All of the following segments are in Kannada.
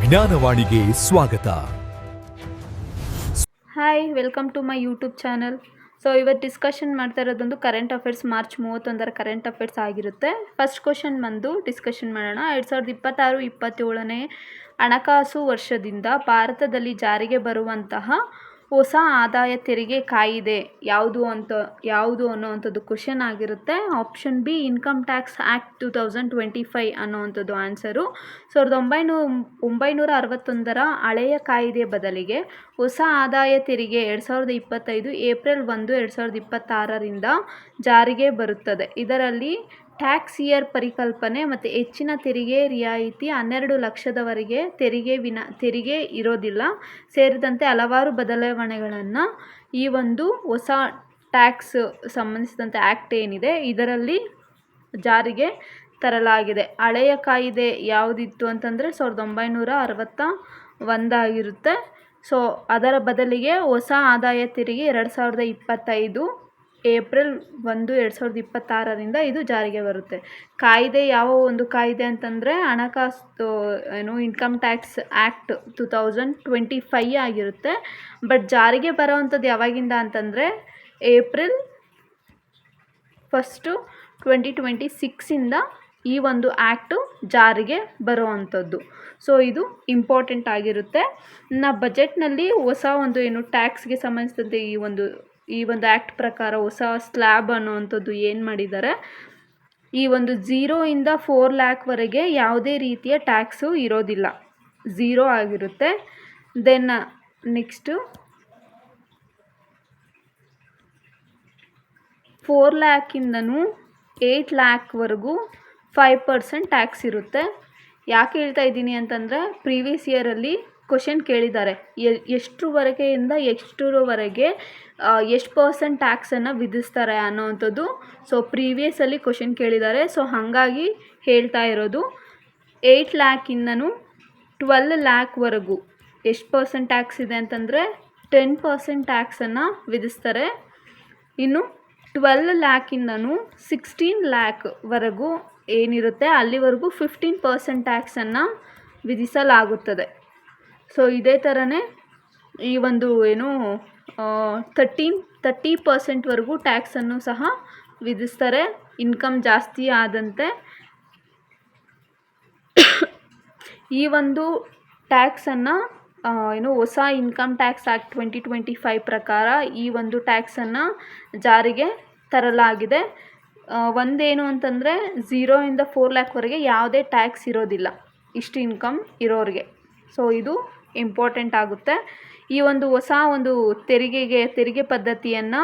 ಜ್ಞಾನವಾಣಿಗೆ ಸ್ವಾಗತ. Hi, welcome to my YouTube channel. So ಇವತ್ತು ಡಿಸ್ಕಷನ್ ಮಾಡ್ತಾ ಇರೋದೊಂದು current affairs March 31 current affairs ಆಗಿರುತ್ತೆ. ಫಸ್ಟ್ ಕ್ವಶನ್ ಬಂದು ಡಿಸ್ಕಷನ್ ಮಾಡೋಣ. 2026-27ನೇ ಹಣಕಾಸು ವರ್ಷದಿಂದ ಭಾರತದಲ್ಲಿ ಜಾರಿಗೆ ಬರುವಂತಹ ಹೊಸ ಆದಾಯ ತೆರಿಗೆ ಕಾಯಿದೆ ಯಾವುದು ಅನ್ನೋವಂಥದ್ದು ಕ್ವಶನ್ ಆಗಿರುತ್ತೆ. Option B income tax act 2025 ಅನ್ನೋವಂಥದ್ದು ಆನ್ಸರು. 1961 ಹಳೆಯ ಕಾಯಿದೆ ಬದಲಿಗೆ ಹೊಸ ಆದಾಯ ತೆರಿಗೆ 2025 ಏಪ್ರಿಲ್ 1, 2026ರಿಂದ ಜಾರಿಗೆ ಬರುತ್ತದೆ. ಇದರಲ್ಲಿ ಟ್ಯಾಕ್ಸ್ ಇಯರ್ ಪರಿಕಲ್ಪನೆ ಮತ್ತು ಹೆಚ್ಚಿನ ತೆರಿಗೆ ರಿಯಾಯಿತಿ 12 ಲಕ್ಷದವರೆಗೆ ತೆರಿಗೆ ಇರೋದಿಲ್ಲ ಸೇರಿದಂತೆ ಹಲವಾರು ಬದಲಾವಣೆಗಳನ್ನು ಈ ಒಂದು ಹೊಸ ಟ್ಯಾಕ್ಸ್ ಸಂಬಂಧಿಸಿದಂತೆ ಆ್ಯಕ್ಟ್ ಏನಿದೆ ಇದರಲ್ಲಿ ಜಾರಿಗೆ ತರಲಾಗಿದೆ. ಹಳೆಯ ಕಾಯಿದೆ ಯಾವುದಿತ್ತು ಅಂತಂದರೆ 1961 ಆಗಿರುತ್ತೆ. ಸೊ ಅದರ ಬದಲಿಗೆ ಹೊಸ ಆದಾಯ ತೆರಿಗೆ 2025 ಏಪ್ರಿಲ್ 1, 2026ರಿಂದ ಇದು ಜಾರಿಗೆ ಬರುತ್ತೆ. ಕಾಯ್ದೆ ಯಾವ ಒಂದು ಕಾಯ್ದೆ ಅಂತಂದರೆ ಹಣಕಾಸು ಇನ್ಕಮ್ ಟ್ಯಾಕ್ಸ್ ಆ್ಯಕ್ಟ್ 2025 ಆಗಿರುತ್ತೆ. ಬಟ್ ಜಾರಿಗೆ ಬರೋವಂಥದ್ದು ಯಾವಾಗಿಂದ ಅಂತಂದರೆ ಏಪ್ರಿಲ್ 1, 2026ಇಂದ ಈ ಒಂದು ಆ್ಯಕ್ಟು ಜಾರಿಗೆ ಬರುವಂಥದ್ದು. ಸೊ ಇದು ಇಂಪಾರ್ಟೆಂಟ್ ಆಗಿರುತ್ತೆ. ಬಜೆಟ್ನಲ್ಲಿ ಹೊಸ ಒಂದು ಟ್ಯಾಕ್ಸ್ಗೆ ಸಂಬಂಧಿಸಿದಂತೆ ಈ ಒಂದು ಆ್ಯಕ್ಟ್ ಪ್ರಕಾರ ಹೊಸ ಸ್ಲ್ಯಾಬ್ ಅನ್ನೋವಂಥದ್ದು ಏನು ಮಾಡಿದ್ದಾರೆ, ಈ ಒಂದು 0ಇಂದ 4 ಲ್ಯಾಕ್ವರೆಗೆ ಯಾವುದೇ ರೀತಿಯ ಟ್ಯಾಕ್ಸು ಇರೋದಿಲ್ಲ, 0 ಆಗಿರುತ್ತೆ. ದೆನ್ ನೆಕ್ಸ್ಟು 4 ಲ್ಯಾಕಿಂದನೂ 8 ಲ್ಯಾಕ್ವರೆಗೂ 5% ಟ್ಯಾಕ್ಸ್ ಇರುತ್ತೆ. ಯಾಕೆ ಹೇಳ್ತಾ ಇದ್ದೀನಿ ಅಂತಂದರೆ ಪ್ರೀವಿಯಸ್ ಇಯರಲ್ಲಿ ಕ್ವಶನ್ ಕೇಳಿದ್ದಾರೆ, ಎಷ್ಟರವರೆಗೆಯಿಂದ ಎಷ್ಟರವರೆಗೆ ಎಷ್ಟು % ಟ್ಯಾಕ್ಸನ್ನು ವಿಧಿಸ್ತಾರೆ ಅನ್ನೋವಂಥದ್ದು. ಸೊ ಪ್ರೀವಿಯಸಲ್ಲಿ ಕ್ವಶನ್ ಕೇಳಿದ್ದಾರೆ. ಸೊ ಹಾಗಾಗಿ ಹೇಳ್ತಾ ಇರೋದು 8 ಲ್ಯಾಕಿಂದನೂ 12 ಲ್ಯಾಕ್ವರೆಗೂ ಎಷ್ಟು % ಟ್ಯಾಕ್ಸ್ ಇದೆ ಅಂತಂದರೆ 10% ಟ್ಯಾಕ್ಸನ್ನು ವಿಧಿಸ್ತಾರೆ. ಇನ್ನು 12 ಲ್ಯಾಕಿಂದನೂ 16 ಲ್ಯಾಕ್ವರೆಗೂ ಏನಿರುತ್ತೆ ಅಲ್ಲಿವರೆಗೂ 15% ಟ್ಯಾಕ್ಸನ್ನು ವಿಧಿಸಲಾಗುತ್ತದೆ. ಸೊ ಇದೇ ಥರನೇ ಈ ಒಂದು 30% ಟ್ಯಾಕ್ಸನ್ನು ಸಹ ವಿಧಿಸ್ತಾರೆ ಇನ್ಕಮ್ ಜಾಸ್ತಿ ಆದಂತೆ. ಈ ಒಂದು ಟ್ಯಾಕ್ಸನ್ನು ಹೊಸ ಇನ್ಕಮ್ ಟ್ಯಾಕ್ಸ್ ಆ್ಯಕ್ಟ್ 2025 ಪ್ರಕಾರ ಈ ಒಂದು ಟ್ಯಾಕ್ಸನ್ನು ಜಾರಿಗೆ ತರಲಾಗಿದೆ. ಒಂದೇನು ಅಂತಂದರೆ 0ಇಂದ 4 ಲ್ಯಾಕ್ವರೆಗೆ ಯಾವುದೇ ಟ್ಯಾಕ್ಸ್ ಇರೋದಿಲ್ಲ ಇಷ್ಟು ಇನ್ಕಮ್ ಇರೋರಿಗೆ. ಸೊ ಇದು ಇಂಪಾರ್ಟೆಂಟ್ ಆಗುತ್ತೆ. ಈ ಒಂದು ಹೊಸ ಒಂದು ತೆರಿಗೆ ಪದ್ಧತಿಯನ್ನು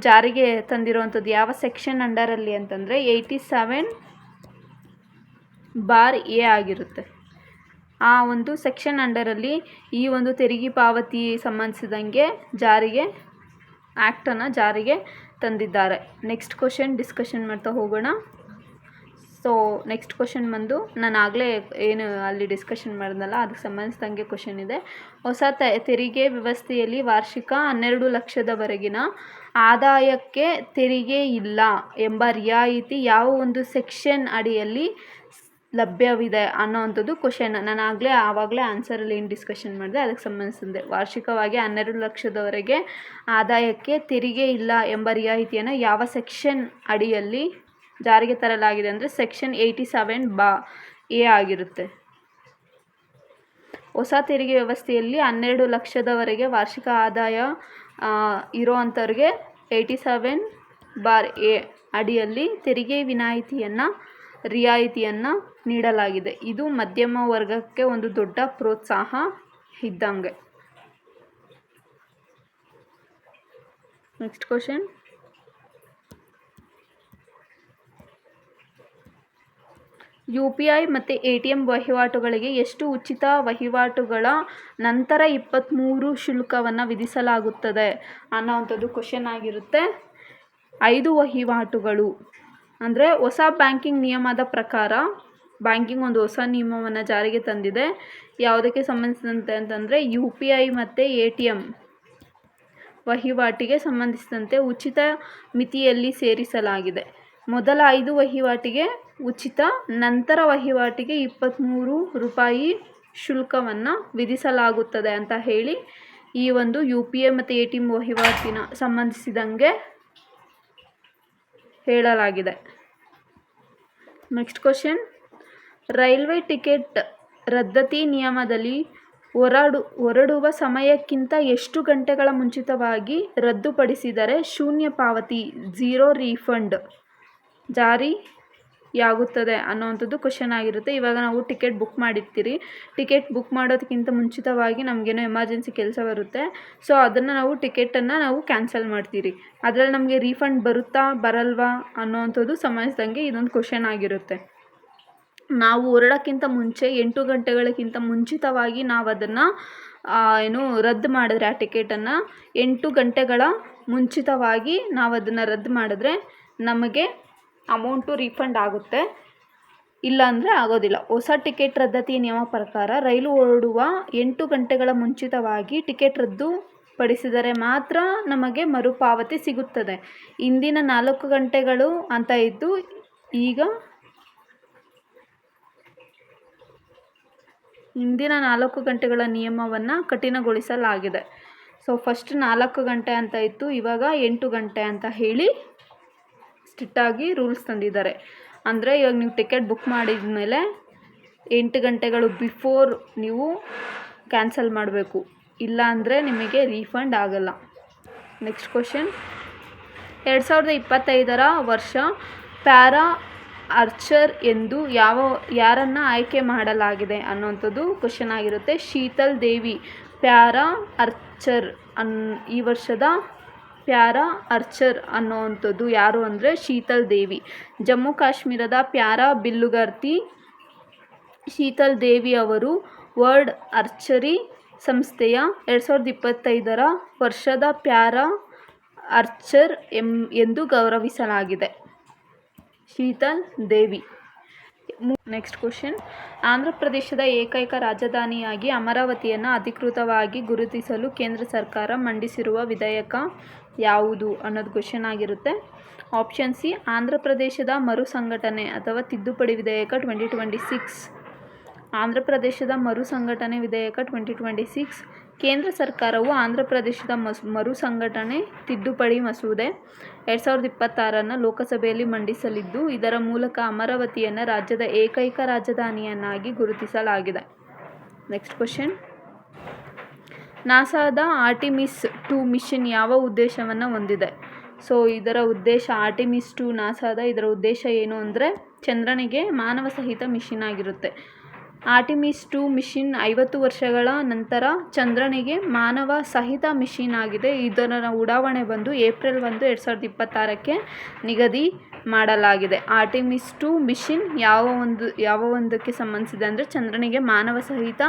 ಜಾರಿಗೆ ತಂದಿರುವಂಥದ್ದು ಯಾವ ಸೆಕ್ಷನ್ ಅಂಡರಲ್ಲಿ ಅಂತಂದರೆ 87(a) ಆಗಿರುತ್ತೆ. ಆ ಒಂದು ಸೆಕ್ಷನ್ ಅಂಡರಲ್ಲಿ ಈ ಒಂದು ತೆರಿಗೆ ಪಾವತಿ ಸಂಬಂಧಿಸಿದಂಗೆ ಆ್ಯಕ್ಟನ್ನು ಜಾರಿಗೆ ತಂದಿದ್ದಾರೆ. ನೆಕ್ಸ್ಟ್ ಕ್ವಶನ್ ಡಿಸ್ಕಷನ್ ಮಾಡ್ತಾ ಹೋಗೋಣ. ಸೊ ನೆಕ್ಸ್ಟ್ ಕ್ವಶನ್ ಬಂದು ನಾನು ಆಗಲೇ ಏನು ಅಲ್ಲಿ ಡಿಸ್ಕಷನ್ ಮಾಡಿದ್ನಲ್ಲ ಅದಕ್ಕೆ ಸಂಬಂಧಿಸಿದಂಗೆ ಕ್ವಶನ್ ಇದೆ. ಹೊಸ ತೆರಿಗೆ ವ್ಯವಸ್ಥೆಯಲ್ಲಿ ವಾರ್ಷಿಕ 12 ಲಕ್ಷದವರೆಗಿನ ಆದಾಯಕ್ಕೆ ತೆರಿಗೆ ಇಲ್ಲ ಎಂಬ ರಿಯಾಯಿತಿ ಯಾವ ಒಂದು ಸೆಕ್ಷನ್ ಅಡಿಯಲ್ಲಿ ಲಭ್ಯವಿದೆ ಅನ್ನೋವಂಥದ್ದು ಕ್ವಶನ್. ನಾನು ಆವಾಗಲೇ ಆನ್ಸರಲ್ಲಿ ಏನು ಡಿಸ್ಕಷನ್ ಮಾಡಿದೆ ಅದಕ್ಕೆ ಸಂಬಂಧಿಸಿದೆ. ವಾರ್ಷಿಕವಾಗಿ 12 ಲಕ್ಷದವರೆಗೆ ಆದಾಯಕ್ಕೆ ತೆರಿಗೆ ಇಲ್ಲ ಎಂಬ ರಿಯಾಯಿತಿಯನ್ನು ಯಾವ ಸೆಕ್ಷನ್ ಅಡಿಯಲ್ಲಿ ಜಾರಿಗೆ ತರಲಾಗಿದೆ ಅಂದರೆ ಸೆಕ್ಷನ್ 87(a) ಆಗಿರುತ್ತೆ. ಹೊಸ ತೆರಿಗೆ ವ್ಯವಸ್ಥೆಯಲ್ಲಿ 12 ಲಕ್ಷದವರೆಗೆ ವಾರ್ಷಿಕ ಆದಾಯ ಇರೋ ಅಂಥವ್ರಿಗೆ 87(a) ಅಡಿಯಲ್ಲಿ ತೆರಿಗೆ ರಿಯಾಯಿತಿಯನ್ನು ನೀಡಲಾಗಿದೆ. ಇದು ಮಧ್ಯಮ ವರ್ಗಕ್ಕೆ ಒಂದು ದೊಡ್ಡ ಪ್ರೋತ್ಸಾಹ ಇದ್ದಂಗೆ. ನೆಕ್ಸ್ಟ್ ಕ್ವಶನ್, UPI ಮತ್ತು ATM ವಹಿವಾಟುಗಳಿಗೆ ಎಷ್ಟು ಉಚಿತ ವಹಿವಾಟುಗಳ ನಂತರ 23 ಶುಲ್ಕವನ್ನು ವಿಧಿಸಲಾಗುತ್ತದೆ ಅನ್ನೋವಂಥದ್ದು ಕ್ವಶನ್ ಆಗಿರುತ್ತೆ. 5 ವಹಿವಾಟುಗಳು ಅಂದರೆ ಹೊಸ ಬ್ಯಾಂಕಿಂಗ್ ನಿಯಮದ ಪ್ರಕಾರ ಬ್ಯಾಂಕಿಂಗ್ ಒಂದು ಹೊಸ ನಿಯಮವನ್ನು ಜಾರಿಗೆ ತಂದಿದೆ. ಯಾವುದಕ್ಕೆ ಸಂಬಂಧಿಸಿದಂತೆ ಅಂತಂದರೆ UPI ಮತ್ತು ATM ವಹಿವಾಟಿಗೆ ಸಂಬಂಧಿಸಿದಂತೆ ಉಚಿತ ಮಿತಿಯಲ್ಲಿ ಸೇರಿಸಲಾಗಿದೆ. ಮೊದಲ 5 ವಹಿವಾಟಿಗೆ ಉಚಿತ, ನಂತರ ವಹಿವಾಟಿಗೆ 23 ರೂಪಾಯಿ ಶುಲ್ಕವನ್ನು ವಿಧಿಸಲಾಗುತ್ತದೆ ಅಂತ ಹೇಳಿ ಈ ಒಂದು UPI ಮತ್ತು ATM ವಹಿವಾಟಿನ ಸಂಬಂಧಿಸಿದಂಗೆ ಹೇಳಲಾಗಿದೆ. ನೆಕ್ಸ್ಟ್ ಕ್ವಶನ್, ರೈಲ್ವೆ ಟಿಕೆಟ್ ರದ್ದತಿ ನಿಯಮದಲ್ಲಿ ಹೊರಡುವ ಸಮಯಕ್ಕಿಂತ ಎಷ್ಟು ಗಂಟೆಗಳ ಮುಂಚಿತವಾಗಿ ರದ್ದುಪಡಿಸಿದರೆ ಶೂನ್ಯ ಪಾವತಿ ಝೀರೋ ರೀಫಂಡ್ ಜಾರಿಯಾಗುತ್ತದೆ ಅನ್ನೋವಂಥದ್ದು ಕ್ವಶನ್ ಆಗಿರುತ್ತೆ. ಇವಾಗ ನಾವು ಟಿಕೆಟ್ ಬುಕ್ ಮಾಡಿರ್ತೀರಿ, ಟಿಕೆಟ್ ಬುಕ್ ಮಾಡೋದಕ್ಕಿಂತ ಮುಂಚಿತವಾಗಿ ನಮಗೇನೋ ಎಮರ್ಜೆನ್ಸಿ ಕೆಲಸ ಬರುತ್ತೆ. ಸೊ ಅದನ್ನು ನಾವು ಟಿಕೆಟನ್ನು ನಾವು ಕ್ಯಾನ್ಸಲ್ ಮಾಡ್ತೀರಿ. ಅದರಲ್ಲಿ ನಮಗೆ ರೀಫಂಡ್ ಬರುತ್ತಾ ಬರಲ್ವಾ ಅನ್ನೋವಂಥದ್ದು ಸಂಬಂಧಿಸಿದಂಗೆ ಇದೊಂದು ಕ್ವಶನ್ ಆಗಿರುತ್ತೆ. ನಾವು ಹೊರಡೋಕ್ಕಿಂತ ಮುಂಚೆ 8 ಗಂಟೆಗಳಕ್ಕಿಂತ ಮುಂಚಿತವಾಗಿ ನಾವು ಅದನ್ನು ರದ್ದು ಮಾಡಿದ್ರೆ, ಆ ಟಿಕೆಟನ್ನು 8 ಗಂಟೆಗಳ ಮುಂಚಿತವಾಗಿ ನಾವು ಅದನ್ನು ರದ್ದು ಮಾಡಿದ್ರೆ ನಮಗೆ ಅಮೌಂಟು ರೀಫಂಡ್ ಆಗುತ್ತೆ, ಇಲ್ಲ ಅಂದರೆ ಆಗೋದಿಲ್ಲ. ಹೊಸ ಟಿಕೆಟ್ ರದ್ದತಿ ನಿಯಮ ಪ್ರಕಾರ ರೈಲು ಹೊರಡುವ 8 ಗಂಟೆಗಳ ಮುಂಚಿತವಾಗಿ ಟಿಕೆಟ್ ರದ್ದುಪಡಿಸಿದರೆ ಮಾತ್ರ ನಮಗೆ ಮರುಪಾವತಿ ಸಿಗುತ್ತದೆ. ಇಂದಿನ 4 ಗಂಟೆಗಳು ಅಂತ ಇದ್ದು ಈಗ ಇಂದಿನ 4 ಗಂಟೆಗಳ ನಿಯಮವನ್ನು ಕಠಿಣಗೊಳಿಸಲಾಗಿದೆ. ಸೊ ಫಸ್ಟ್ 4 ಗಂಟೆ ಅಂತ ಇತ್ತು, ಇವಾಗ 8 ಗಂಟೆ ಅಂತ ಹೇಳಿ ಸ್ಟ್ರಿಕ್ಟಾಗಿ ರೂಲ್ಸ್ ತಂದಿದ್ದಾರೆ. ಅಂದರೆ ಇವಾಗ ನೀವು ಟಿಕೆಟ್ ಬುಕ್ ಮಾಡಿದ ಮೇಲೆ 8 ಗಂಟೆಗಳು ಬಿಫೋರ್ ನೀವು ಕ್ಯಾನ್ಸಲ್ ಮಾಡಬೇಕು, ಇಲ್ಲ ಅಂದರೆ ನಿಮಗೆ ರೀಫಂಡ್ ಆಗಲ್ಲ. ನೆಕ್ಸ್ಟ್ ಕ್ವಶನ್, 2025 ವರ್ಷ ಪ್ಯಾರಾ ಆರ್ಚರ್ ಎಂದು ಯಾರನ್ನು ಆಯ್ಕೆ ಮಾಡಲಾಗಿದೆ ಅನ್ನೋವಂಥದ್ದು ಕ್ವಶನ್ ಆಗಿರುತ್ತೆ. ಶೀತಲ್ ದೇವಿ ಪ್ಯಾರಾ ಆರ್ಚರ್ ಈ ವರ್ಷದ ಪ್ಯಾರಾ ಆರ್ಚರ್ ಅನ್ನೋವಂಥದ್ದು ಯಾರು ಅಂದರೆ ಶೀತಲ್ ದೇವಿ. ಜಮ್ಮು ಕಾಶ್ಮೀರದ ಪ್ಯಾರಾ ಬಿಲ್ಲುಗಾರ್ತಿ ಶೀತಲ್ ದೇವಿ ಅವರು ವರ್ಲ್ಡ್ ಆರ್ಚರಿ ಸಂಸ್ಥೆಯ 2025 ವರ್ಷದ ಪ್ಯಾರಾ ಆರ್ಚರ್ ಎಂದು ಗೌರವಿಸಲಾಗಿದೆ. ಶೀತಲ್ ದೇವಿ. ನೆಕ್ಸ್ಟ್ ಕ್ವಶನ್, ಆಂಧ್ರ ಪ್ರದೇಶದ ಏಕೈಕ ರಾಜಧಾನಿಯಾಗಿ ಅಮರಾವತಿಯನ್ನು ಅಧಿಕೃತವಾಗಿ ಗುರುತಿಸಲು ಕೇಂದ್ರ ಸರ್ಕಾರ ಮಂಡಿಸಿರುವ ವಿಧೇಯಕ ಯಾವುದು ಅನ್ನೋದು ಕ್ವಶನ್ ಆಗಿರುತ್ತೆ. ಆಪ್ಷನ್ ಸಿ, ಆಂಧ್ರ ಪ್ರದೇಶದ ಮರು ಸಂಘಟನೆ ಅಥವಾ ತಿದ್ದುಪಡಿ ವಿಧೇಯಕ 2026. ಆಂಧ್ರ ಪ್ರದೇಶದ ಮರು ಸಂಘಟನೆ ವಿಧೇಯಕ 2026. ಕೇಂದ್ರ ಸರ್ಕಾರವು ಆಂಧ್ರ ಪ್ರದೇಶದ ಮರು ಸಂಘಟನೆ ತಿದ್ದುಪಡಿ ಮಸೂದೆ 2026 ಲೋಕಸಭೆಯಲ್ಲಿ ಮಂಡಿಸಲಿದ್ದು, ಇದರ ಮೂಲಕ ಅಮರಾವತಿಯನ್ನು ರಾಜ್ಯದ ಏಕೈಕ ರಾಜಧಾನಿಯನ್ನಾಗಿ ಗುರುತಿಸಲಾಗಿದೆ. ನೆಕ್ಸ್ಟ್ ಕ್ವಶನ್, ನಾಸಾದ ಆರ್ಟಿಮಿಸ್ 2 ಮಿಷನ್ ಯಾವ ಉದ್ದೇಶವನ್ನು ಹೊಂದಿದೆ? ಸೊ ಇದರ ಉದ್ದೇಶ ಆರ್ಟಿಮಿಸ್ 2 ನಾಸಾದ ಇದರ ಉದ್ದೇಶ ಏನು ಅಂದರೆ ಚಂದ್ರನಿಗೆ ಮಾನವ ಸಹಿತ ಮಿಷನ್ ಆಗಿರುತ್ತೆ. ಆರ್ಟಿಮಿಸ್ 2 ಮಿಷನ್ 50 ವರ್ಷಗಳ ನಂತರ ಚಂದ್ರನಿಗೆ ಮಾನವ ಸಹಿತ ಮಿಷನ್ ಆಗಿದೆ. ಇದರ ಉಡಾವಣೆ ಬಂದು ಏಪ್ರಿಲ್ 1, 2026 ನಿಗದಿ ಮಾಡಲಾಗಿದೆ. ಆರ್ಟಿಮಿಸ್ 2 ಮಿಷನ್ ಯಾವ ಒಂದಕ್ಕೆ ಸಂಬಂಧಿಸಿದೆ ಅಂದರೆ ಚಂದ್ರನಿಗೆ ಮಾನವ ಸಹಿತ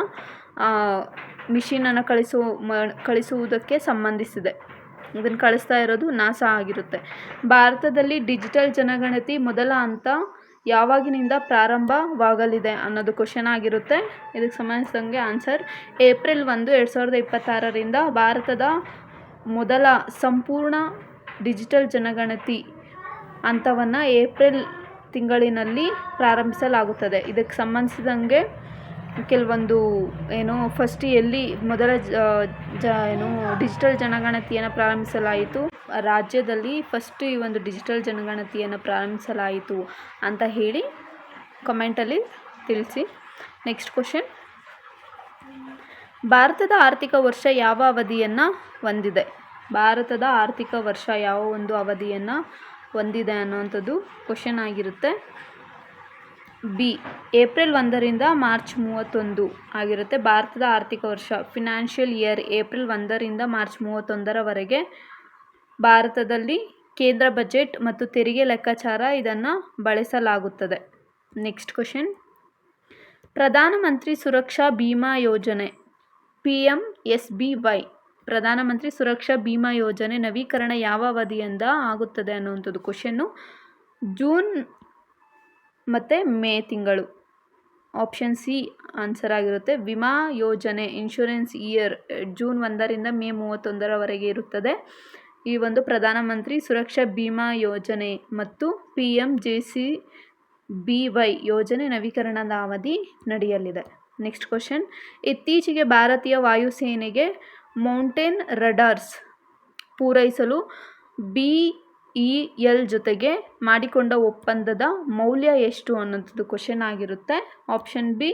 ಮಿಷನನ್ನು ಕಳಿಸುವುದಕ್ಕೆ ಸಂಬಂಧಿಸಿದೆ. ಇದನ್ನು ಕಳಿಸ್ತಾ ಇರೋದು ನಾಸಾ ಆಗಿರುತ್ತೆ. ಭಾರತದಲ್ಲಿ ಡಿಜಿಟಲ್ ಜನಗಣತಿ ಮೊದಲ ಹಂತ ಯಾವಾಗಿನಿಂದ ಪ್ರಾರಂಭವಾಗಲಿದೆ ಅನ್ನೋದು ಕ್ವಶನ್ ಆಗಿರುತ್ತೆ. ಇದಕ್ಕೆ ಸಂಬಂಧಿಸಿದಂಗೆ ಆನ್ಸರ್ ಏಪ್ರಿಲ್ 1, 2026 ಭಾರತದ ಮೊದಲ ಸಂಪೂರ್ಣ ಡಿಜಿಟಲ್ ಜನಗಣತಿ ಹಂತವನ್ನು ಏಪ್ರಿಲ್ ತಿಂಗಳಿನಲ್ಲಿ ಪ್ರಾರಂಭಿಸಲಾಗುತ್ತದೆ. ಇದಕ್ಕೆ ಸಂಬಂಧಿಸಿದಂಗೆ ಕೆಲವೊಂದು ಫಸ್ಟ್ ಎಲ್ಲಿ ಮೊದಲ ಡಿಜಿಟಲ್ ಜನಗಣತಿಯನ್ನು ಪ್ರಾರಂಭಿಸಲಾಯಿತು, ರಾಜ್ಯದಲ್ಲಿ ಫಸ್ಟ್ ಈ ಒಂದು ಡಿಜಿಟಲ್ ಜನಗಣತಿಯನ್ನು ಪ್ರಾರಂಭಿಸಲಾಯಿತು ಅಂತ ಹೇಳಿ ಕಮೆಂಟಲ್ಲಿ ತಿಳಿಸಿ. ನೆಕ್ಸ್ಟ್ ಕ್ವಶನ್, ಭಾರತದ ಆರ್ಥಿಕ ವರ್ಷ ಯಾವ ಅವಧಿಯನ್ನು ಹೊಂದಿದೆ? ಭಾರತದ ಆರ್ಥಿಕ ವರ್ಷ ಯಾವ ಒಂದು ಅವಧಿಯನ್ನು ಹೊಂದಿದೆ ಅನ್ನುವಂಥದ್ದು ಕ್ವಶನ್ ಆಗಿರುತ್ತೆ. ಬಿ, ಏಪ್ರಿಲ್ 1 ಮಾರ್ಚ್ 31 ಆಗಿರುತ್ತೆ. ಭಾರತದ ಆರ್ಥಿಕ ವರ್ಷ ಫಿನಾನ್ಷಿಯಲ್ ಇಯರ್ ಏಪ್ರಿಲ್ 1 ಮಾರ್ಚ್ 31 ಭಾರತದಲ್ಲಿ ಕೇಂದ್ರ ಬಜೆಟ್ ಮತ್ತು ತೆರಿಗೆ ಲೆಕ್ಕಾಚಾರ ಇದನ್ನು ಬಳಸಲಾಗುತ್ತದೆ. ನೆಕ್ಸ್ಟ್ ಕ್ವಶನ್, ಪ್ರಧಾನಮಂತ್ರಿ ಸುರಕ್ಷಾ ಬಿಮಾ ಯೋಜನೆ PMSBY ಪ್ರಧಾನಮಂತ್ರಿ ಸುರಕ್ಷಾ ಬಿಮಾ ಯೋಜನೆ ನವೀಕರಣ ಯಾವ ಅವಧಿಯಿಂದ ಆಗುತ್ತದೆ ಅನ್ನುವಂಥದ್ದು ಕ್ವಶನ್ನು. ಜೂನ್ ಮತ್ತು ಮೇ ತಿಂಗಳು. ಆಪ್ಷನ್ ಸಿ ಆನ್ಸರ್ ಆಗಿರುತ್ತೆ. ವಿಮಾ ಯೋಜನೆ ಇನ್ಶೂರೆನ್ಸ್ ಇಯರ್ ಜೂನ್ 1 ಮೇ 31 ಇರುತ್ತದೆ. ಈ ಒಂದು ಪ್ರಧಾನಮಂತ್ರಿ ಸುರಕ್ಷಾ ಬಿಮಾ ಯೋಜನೆ ಮತ್ತು PMJCBY ಯೋಜನೆ ನವೀಕರಣದ ಅವಧಿ ನಡೆಯಲಿದೆ. ನೆಕ್ಸ್ಟ್ ಕ್ವಶನ್, ಇತ್ತೀಚೆಗೆ ಭಾರತೀಯ ವಾಯುಸೇನೆಗೆ ಮೌಂಟೇನ್ ರಡಾರ್ಸ್ ಪೂರೈಸಲು BEL ಜೊತೆಗೆ ಮಾಡಿಕೊಂಡ ಒಪ್ಪಂದದ ಮೌಲ್ಯ ಎಷ್ಟು ಅನ್ನೋಂಥದ್ದು ಕ್ವಶನ್ ಆಗಿರುತ್ತೆ. ಆಪ್ಷನ್ ಬಿ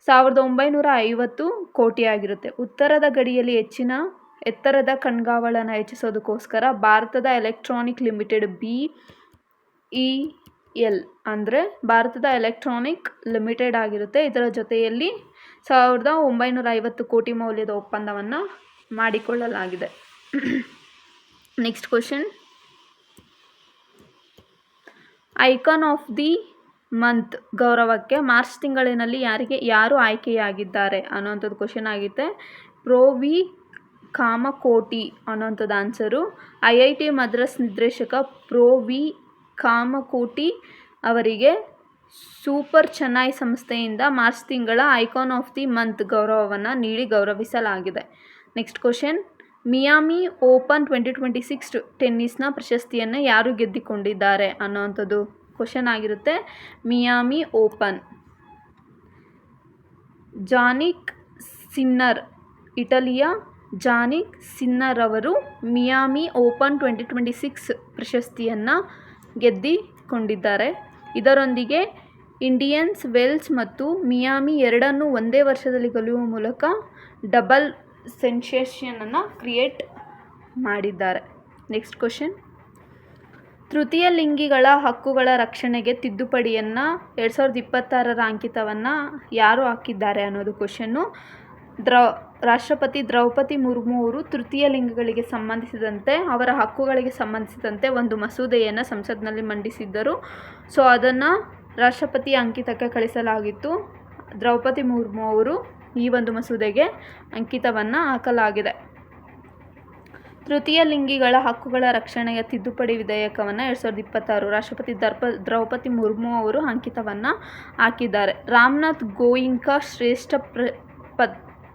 1950 ಕೋಟಿ ಆಗಿರುತ್ತೆ. ಉತ್ತರದ ಗಡಿಯಲ್ಲಿ ಹೆಚ್ಚಿನ ಎತ್ತರದ ಕಣ್ಗಾವಲನ್ನು ಹೆಚ್ಚಿಸೋದಕ್ಕೋಸ್ಕರ ಭಾರತದ ಎಲೆಕ್ಟ್ರಾನಿಕ್ ಲಿಮಿಟೆಡ್ BEL ಅಂದರೆ ಭಾರತದ ಎಲೆಕ್ಟ್ರಾನಿಕ್ ಲಿಮಿಟೆಡ್ ಆಗಿರುತ್ತೆ. ಇದರ ಜೊತೆಯಲ್ಲಿ 1950 ಕೋಟಿ ಮೌಲ್ಯದ ಒಪ್ಪಂದವನ್ನು ಮಾಡಿಕೊಳ್ಳಲಾಗಿದೆ. Next question, icon of the month ಗೌರವಕ್ಕೆ ಮಾರ್ಚ್ ತಿಂಗಳಿನಲ್ಲಿ ಯಾರು ಆಯ್ಕೆಯಾಗಿದ್ದಾರೆ ಅನ್ನೋಂಥದ್ದು ಕ್ವಶನ್ ಆಗಿದೆ. ವಿ ಕಾಮಕೋಟಿ ಅನ್ನೋಂಥದ್ದು ಆನ್ಸರು. IIT ಮದ್ರಾಸ್ ನಿರ್ದೇಶಕ ವಿ ಕಾಮಕೋಟಿ ಅವರಿಗೆ ಸೂಪರ್ ಚೆನ್ನೈ ಸಂಸ್ಥೆಯಿಂದ ಮಾರ್ಚ್ ತಿಂಗಳ ಐಕಾನ್ ಆಫ್ ದಿ ಮಂತ್ ಗೌರವವನ್ನು ನೀಡಿ ಗೌರವಿಸಲಾಗಿದೆ. ನೆಕ್ಸ್ಟ್ ಕ್ವಶನ್, ಮಿಯಾಮಿ ಓಪನ್ 2026 ಟೆನ್ನಿಸ್ನ ಪ್ರಶಸ್ತಿಯನ್ನು ಯಾರು ಗೆದ್ದುಕೊಂಡಿದ್ದಾರೆ ಅನ್ನೋವಂಥದ್ದು ಕ್ವಶನ್ ಆಗಿರುತ್ತೆ. ಮಿಯಾಮಿ ಓಪನ್ ಜಾನಿಕ್ ಸಿನ್ನರ್, ಇಟಲಿಯ ಜಾನಿಕ್ ಸಿನ್ನರ್ ಅವರು ಮಿಯಾಮಿ ಓಪನ್ 2026 ಪ್ರಶಸ್ತಿಯನ್ನು ಗೆದ್ದುಕೊಂಡಿದ್ದಾರೆ. ಇದರೊಂದಿಗೆ ಇಂಡಿಯನ್ಸ್ ವೆಲ್ಸ್ ಮತ್ತು ಮಿಯಾಮಿ ಎರಡನ್ನೂ ಒಂದೇ ವರ್ಷದಲ್ಲಿ ಗೆಲ್ಲುವ ಮೂಲಕ ಡಬಲ್ ಸೆನ್ಸೇಷನನ್ನು ಕ್ರಿಯೇಟ್ ಮಾಡಿದ್ದಾರೆ. ನೆಕ್ಸ್ಟ್ ಕ್ವಶನ್, ತೃತೀಯ ಲಿಂಗಿಗಳ ಹಕ್ಕುಗಳ ರಕ್ಷಣೆಗೆ ತಿದ್ದುಪಡಿಯನ್ನು 2026 ಅಂಕಿತವನ್ನು ಯಾರು ಹಾಕಿದ್ದಾರೆ ಅನ್ನೋದು ಕ್ವಶನ್ನು. ರಾಷ್ಟ್ರಪತಿ ದ್ರೌಪದಿ ಮುರ್ಮು ಅವರು ತೃತೀಯ ಲಿಂಗಗಳಿಗೆ ಸಂಬಂಧಿಸಿದಂತೆ ಅವರ ಹಕ್ಕುಗಳಿಗೆ ಸಂಬಂಧಿಸಿದಂತೆ ಒಂದು ಮಸೂದೆಯನ್ನು ಸಂಸತ್ನಲ್ಲಿ ಮಂಡಿಸಿದ್ದರು. ಸೊ ಅದನ್ನು ರಾಷ್ಟ್ರಪತಿ ಅಂಕಿತಕ್ಕೆ ಕಳಿಸಲಾಗಿತ್ತು. ದ್ರೌಪದಿ ಮುರ್ಮು ಅವರು ಈ ಒಂದು ಮಸೂದೆಗೆ ಅಂಕಿತವನ್ನು ಹಾಕಲಾಗಿದೆ. ತೃತೀಯ ಲಿಂಗಿಗಳ ಹಕ್ಕುಗಳ ರಕ್ಷಣೆಯ ತಿದ್ದುಪಡಿ ವಿಧೇಯಕವನ್ನು 2026 ರಾಷ್ಟ್ರಪತಿ ದ್ರೌಪದಿ ಮುರ್ಮು ಅವರು ಅಂಕಿತವನ್ನು ಹಾಕಿದ್ದಾರೆ. ರಾಮನಾಥ್ ಗೋಯಿಂಕಾ ಶ್ರೇಷ್ಠ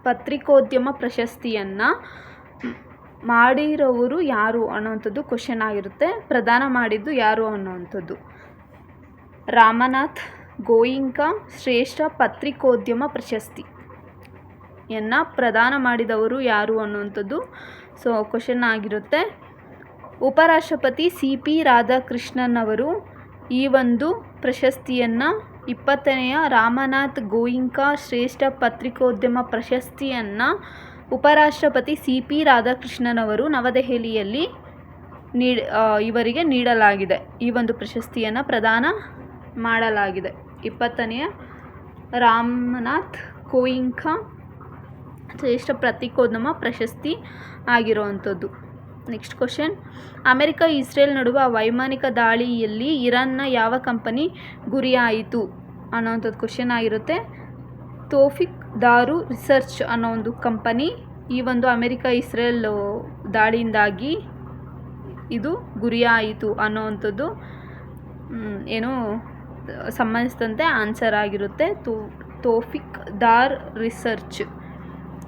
ಪತ್ರಿಕೋದ್ಯಮ ಪ್ರಶಸ್ತಿಯನ್ನು ಮಾಡಿರೋರು ಯಾರು ಅನ್ನೋವಂಥದ್ದು ಕ್ವಶನ್ ಆಗಿರುತ್ತೆ. ಪ್ರದಾನ ಮಾಡಿದ್ದು ಯಾರು ಅನ್ನೋವಂಥದ್ದು. ರಾಮನಾಥ್ ಗೋಯಿಂಕಾ ಶ್ರೇಷ್ಠ ಪತ್ರಿಕೋದ್ಯಮ ಪ್ರಶಸ್ತಿಯನ್ನು ಪ್ರದಾನ ಮಾಡಿದವರು ಯಾರು ಅನ್ನುವಂಥದ್ದು ಸೊ ಕ್ವಶನ್ ಆಗಿರುತ್ತೆ. ಉಪರಾಷ್ಟ್ರಪತಿ CP ರಾಧಾಕೃಷ್ಣನ್ ಅವರು ಈ ಒಂದು ಪ್ರಶಸ್ತಿಯನ್ನು 20ನೇ ರಾಮನಾಥ್ ಗೋಯಿಂಕಾ ಶ್ರೇಷ್ಠ ಪತ್ರಿಕೋದ್ಯಮ ಪ್ರಶಸ್ತಿಯನ್ನು ಉಪರಾಷ್ಟ್ರಪತಿ CP ರಾಧಾಕೃಷ್ಣನ್ ಅವರು ನವದೆಹಲಿಯಲ್ಲಿ ಇವರಿಗೆ ನೀಡಲಾಗಿದೆ. ಈ ಒಂದು ಪ್ರಶಸ್ತಿಯನ್ನು ಪ್ರದಾನ ಮಾಡಲಾಗಿದೆ. 20ನೇ ರಾಮನಾಥ್ ಗೋಯಿಂಕಾ ಶ್ರೇಷ್ಠ ಪತ್ರಿಕೋದ್ಯಮ ಪ್ರಶಸ್ತಿ ಆಗಿರುವಂಥದ್ದು. ನೆಕ್ಸ್ಟ್ ಕ್ವಶನ್, ಅಮೆರಿಕ ಇಸ್ರೇಲ್ ನಡುವೆ ವೈಮಾನಿಕ ದಾಳಿಯಲ್ಲಿ ಇರಾನ್ನ ಯಾವ ಕಂಪನಿ ಗುರಿಯಾಯಿತು ಅನ್ನೋವಂಥದ್ದು ಕ್ವಶನ್ ಆಗಿರುತ್ತೆ. ತೋಫಿಕ್ ದಾರು ರಿಸರ್ಚ್ ಅನ್ನೋ ಒಂದು ಕಂಪನಿ ಈ ಒಂದು ಅಮೆರಿಕ ಇಸ್ರೇಲ್ ದಾಳಿಯಿಂದಾಗಿ ಇದು ಗುರಿಯಾಯಿತು ಅನ್ನೋವಂಥದ್ದು ಏನು ಸಂಬಂಧಿಸಿದಂತೆ ಆನ್ಸರ್ ಆಗಿರುತ್ತೆ. ತೋಫಿಕ್ ದಾರ್ ರಿಸರ್ಚ್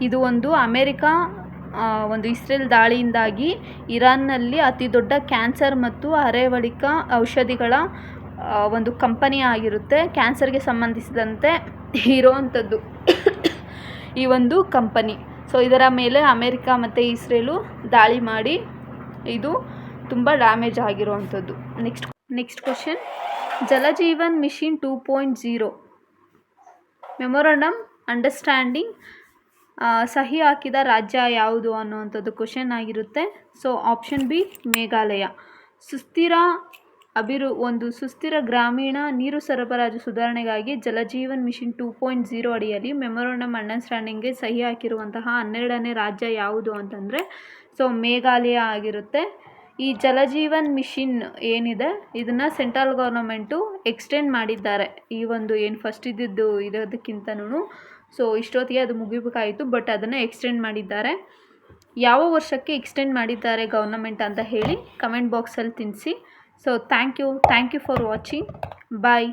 ಇದು ಒಂದು ಅಮೆರಿಕ ಒಂದು ಇಸ್ರೇಲ್ ದಾಳಿಯಿಂದಾಗಿ ಇರಾನ್ನಲ್ಲಿ ಅತಿ ದೊಡ್ಡ ಕ್ಯಾನ್ಸರ್ ಮತ್ತು ಅರೆವಳಿಕ ಔಷಧಿಗಳ ಒಂದು ಕಂಪನಿ ಆಗಿರುತ್ತೆ. ಕ್ಯಾನ್ಸರ್ಗೆ ಸಂಬಂಧಿಸಿದಂತೆ ಇರೋವಂಥದ್ದು ಈ ಒಂದು ಕಂಪನಿ. ಸೊ ಇದರ ಮೇಲೆ ಅಮೆರಿಕ ಮತ್ತು ಇಸ್ರೇಲು ದಾಳಿ ಮಾಡಿ ಇದು ತುಂಬ ಡ್ಯಾಮೇಜ್ ಆಗಿರುವಂಥದ್ದು. Next question, Jal Jeevan mission 2.0 memorandum understanding ಸಹಿ ಹಾಕಿದ ರಾಜ್ಯ ಯಾವುದು ಅನ್ನುವಂಥದ್ದು ಕ್ವಶನ್ ಆಗಿರುತ್ತೆ. So option B Meghalaya. ಸುಸ್ಥಿರ ಗ್ರಾಮೀಣ ನೀರು ಸರಬರಾಜು ಸುಧಾರಣೆಗಾಗಿ ಜಲಜೀವನ್ ಮಿಷನ್ 2.0 ಅಡಿಯಲ್ಲಿ ಮೆಮೊರಂಡಮ್ ಅಂಡರ್ಸ್ಟ್ಯಾಂಡಿಂಗ್ಗೆ ಸಹಿ ಹಾಕಿರುವಂತಹ 12ನೇ ರಾಜ್ಯ ಯಾವುದು ಅಂತಂದರೆ ಸೊ ಮೇಘಾಲಯ ಆಗಿರುತ್ತೆ. ಈ ಜಲಜೀವನ್ ಮಿಷನ್ ಏನಿದೆ ಇದನ್ನು ಸೆಂಟ್ರಲ್ ಗೌರ್ನಮೆಂಟು ಎಕ್ಸ್ಟೆಂಡ್ ಮಾಡಿದ್ದಾರೆ. ಈ ಒಂದು ಏನು ಫಸ್ಟ್ ಇರೋದಕ್ಕಿಂತನೂ ಸೊ ಇಷ್ಟೊತ್ತಿಗೆ ಅದು ಮುಗಿಬೇಕಾಯಿತು, ಬಟ್ ಅದನ್ನು ಎಕ್ಸ್ಟೆಂಡ್ ಮಾಡಿದ್ದಾರೆ. ಯಾವ ವರ್ಷಕ್ಕೆ ಎಕ್ಸ್ಟೆಂಡ್ ಮಾಡಿದ್ದಾರೆ ಗೌರ್ನಮೆಂಟ್ ಅಂತ ಹೇಳಿ ಕಮೆಂಟ್ ಬಾಕ್ಸಲ್ಲಿ ತಿಳಿಸಿ. So thank you for watching. Bye.